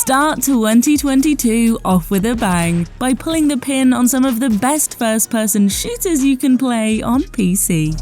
Start 2022 off with a bang by pulling the pin on some of the best first-person shooters you can play on PC.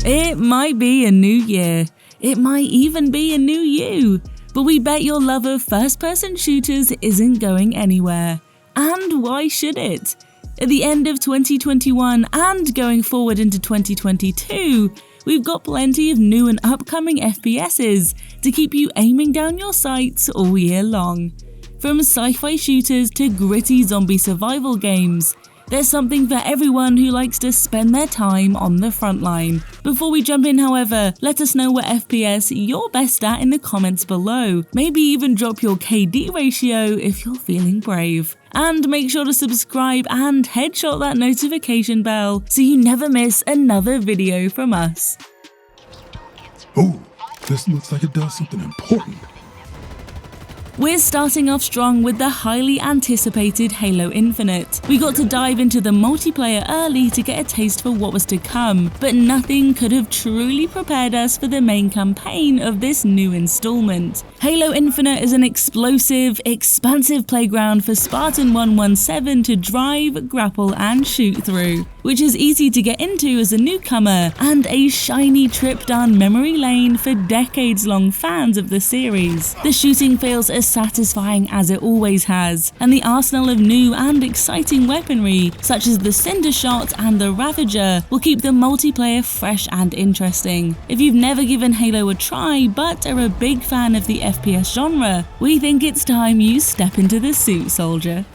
It might be a new year, it might even be a new you, but we bet your love of first-person shooters isn't going anywhere. And why should it? At the end of 2021 and going forward into 2022, we've got plenty of new and upcoming FPSs to keep you aiming down your sights all year long. From sci-fi shooters to gritty zombie survival games, there's something for everyone who likes to spend their time on the front line. Before we jump in, however, let us know what FPS you're best at in the comments below. Maybe even drop your KD ratio if you're feeling brave. And make sure to subscribe and headshot that notification bell so you never miss another video from us. Oh, this looks like it does something important. We're starting off strong with the highly anticipated Halo Infinite. We got to dive into the multiplayer early to get a taste for what was to come, but nothing could have truly prepared us for the main campaign of this new installment. Halo Infinite is an explosive, expansive playground for Spartan 117 to drive, grapple and shoot through, which is easy to get into as a newcomer, and a shiny trip down memory lane for decades-long fans of the series. The shooting feels as satisfying as it always has, and the arsenal of new and exciting weaponry, such as the Cinder Shot and the Ravager, will keep the multiplayer fresh and interesting. If you've never given Halo a try but are a big fan of the FPS genre, we think it's time you step into the suit, soldier.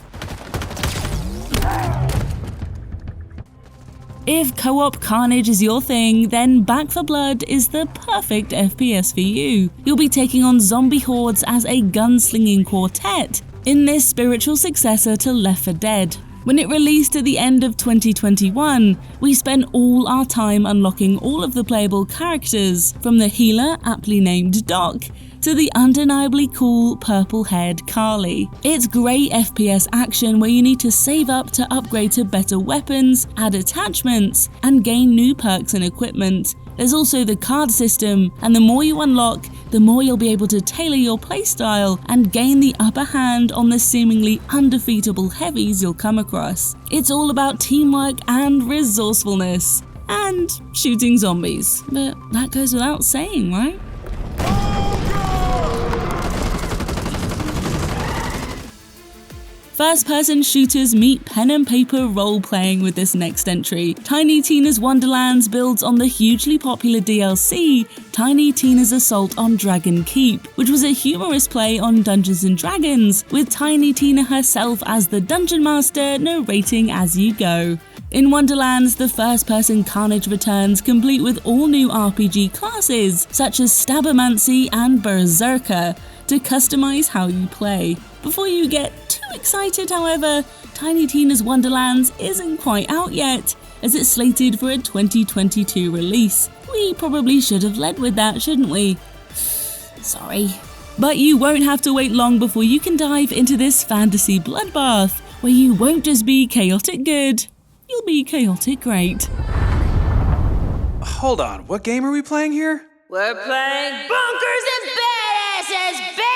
If co-op carnage is your thing, then Back 4 Blood is the perfect FPS for you. You'll be taking on zombie hordes as a gunslinging quartet in this spiritual successor to Left 4 Dead. When it released at the end of 2021, we spent all our time unlocking all of the playable characters, from the healer, aptly named Doc, to the undeniably cool purple-haired Carly. It's great FPS action where you need to save up to upgrade to better weapons, add attachments, and gain new perks and equipment. There's also the card system, and the more you unlock, the more you'll be able to tailor your playstyle and gain the upper hand on the seemingly undefeatable heavies you'll come across. It's all about teamwork and resourcefulness, and shooting zombies, but that goes without saying, right? First-person shooters meet pen and paper role-playing with this next entry. Tiny Tina's Wonderlands builds on the hugely popular DLC Tiny Tina's Assault on Dragon Keep, which was a humorous play on Dungeons & Dragons, with Tiny Tina herself as the dungeon master narrating as you go. In Wonderlands, the first-person carnage returns, complete with all new RPG classes, such as Stabbermancy and Berserker, to customize how you play. Before you get too excited, however, Tiny Tina's Wonderlands isn't quite out yet, as it's slated for a 2022 release. We probably should have led with that, shouldn't we? Sorry. But you won't have to wait long before you can dive into this fantasy bloodbath, where you won't just be chaotic good, you'll be chaotic great. Hold on, what game are we playing here? We're playing Bunkers and Badasses, baby!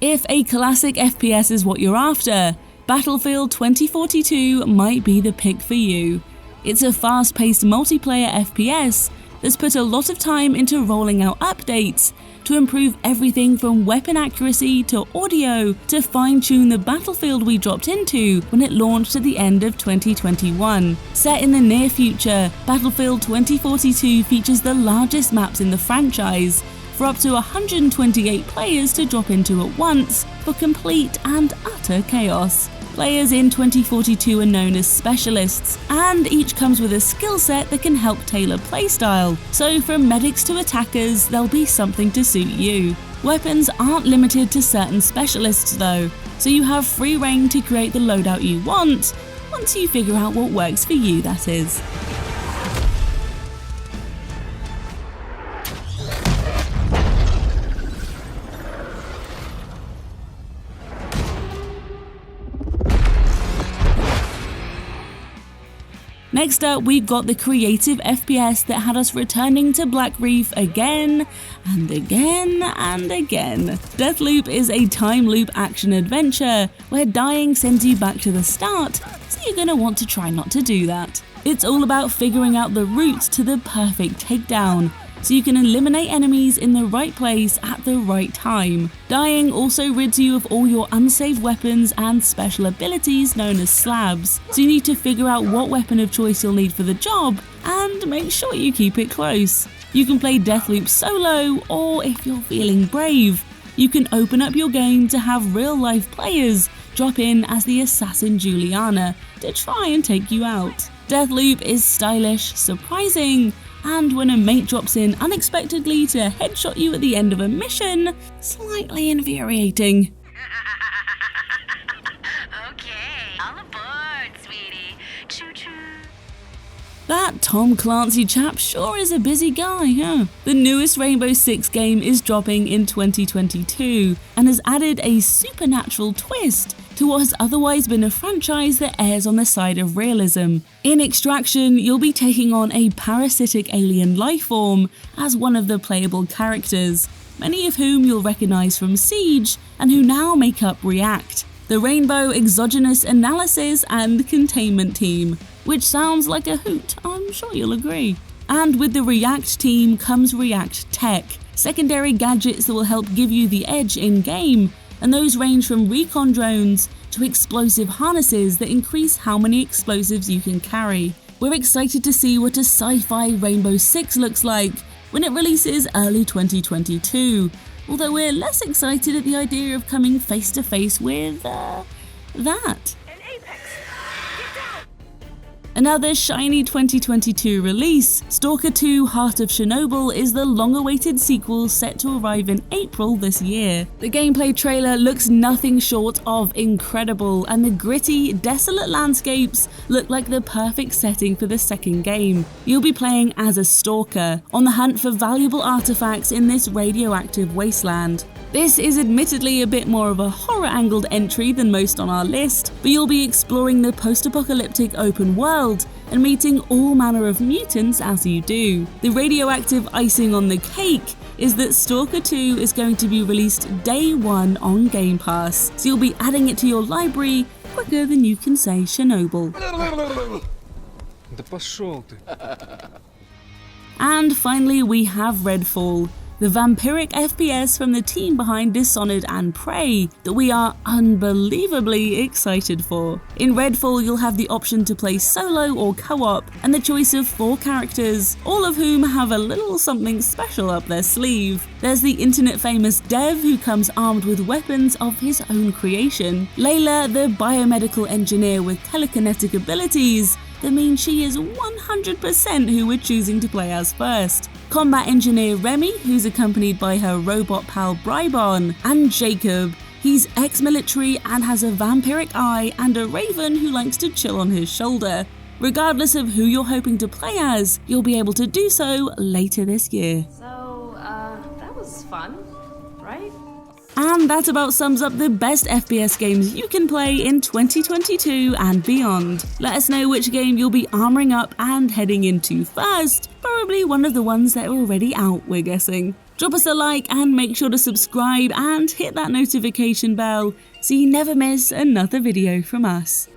If a classic FPS is what you're after, Battlefield 2042 might be the pick for you. It's a fast-paced multiplayer FPS that's put a lot of time into rolling out updates to improve everything from weapon accuracy to audio to fine-tune the battlefield we dropped into when it launched at the end of 2021. Set in the near future, Battlefield 2042 features the largest maps in the franchise, for up to 128 players to drop into at once for complete and utter chaos. Players in 2042 are known as specialists, and each comes with a skill set that can help tailor playstyle, so from medics to attackers, there'll be something to suit you. Weapons aren't limited to certain specialists though, so you have free reign to create the loadout you want, once you figure out what works for you, that is. Next up, we've got the creative FPS that had us returning to Black Reef again and again and again. Deathloop is a time loop action adventure where dying sends you back to the start, so you're gonna want to try not to do that. It's all about figuring out the route to the perfect takedown, so you can eliminate enemies in the right place at the right time. Dying also rids you of all your unsaved weapons and special abilities known as slabs, so you need to figure out what weapon of choice you'll need for the job and make sure you keep it close. You can play Deathloop solo, or if you're feeling brave, you can open up your game to have real life players drop in as the assassin Juliana to try and take you out. Deathloop is stylish, surprising, and when a mate drops in unexpectedly to headshot you at the end of a mission, slightly infuriating. Okay, all aboard, sweetie. Choo-choo. That Tom Clancy chap sure is a busy guy, huh? The newest Rainbow Six game is dropping in 2022 and has added a supernatural twist to what has otherwise been a franchise that errs on the side of realism. In Extraction, you'll be taking on a parasitic alien lifeform as one of the playable characters, many of whom you'll recognise from Siege and who now make up React, the Rainbow Exogenous Analysis and Containment Team, which sounds like a hoot, I'm sure you'll agree. And with the React team comes React Tech, secondary gadgets that will help give you the edge in-game, and those range from recon drones to explosive harnesses that increase how many explosives you can carry. We're excited to see what a sci-fi Rainbow Six looks like when it releases early 2022, although we're less excited at the idea of coming face to face with, that. Another shiny 2022 release, Stalker 2 Heart of Chernobyl is the long-awaited sequel set to arrive in April this year. The gameplay trailer looks nothing short of incredible, and the gritty, desolate landscapes look like the perfect setting for the second game. You'll be playing as a stalker, on the hunt for valuable artifacts in this radioactive wasteland. This is admittedly a bit more of a horror-angled entry than most on our list, but you'll be exploring the post-apocalyptic open world and meeting all manner of mutants as you do. The radioactive icing on the cake is that Stalker 2 is going to be released day one on Game Pass, so you'll be adding it to your library quicker than you can say Chernobyl. Да пошел ты. And finally we have Redfall, the vampiric FPS from the team behind Dishonored and Prey that we are unbelievably excited for. In Redfall, you'll have the option to play solo or co-op, and the choice of 4 characters, all of whom have a little something special up their sleeve. There's the internet famous Dev, who comes armed with weapons of his own creation, Layla, the biomedical engineer with telekinetic abilities that means she is 100% who we're choosing to play as first. Combat engineer Remy, who's accompanied by her robot pal Brybon, and Jacob. He's ex-military and has a vampiric eye and a raven who likes to chill on his shoulder. Regardless of who you're hoping to play as, you'll be able to do so later this year. So, that was fun, right? And that about sums up the best FPS games you can play in 2022 and beyond. Let us know which game you'll be armoring up and heading into first, probably one of the ones that are already out, we're guessing. Drop us a like and make sure to subscribe and hit that notification bell so you never miss another video from us.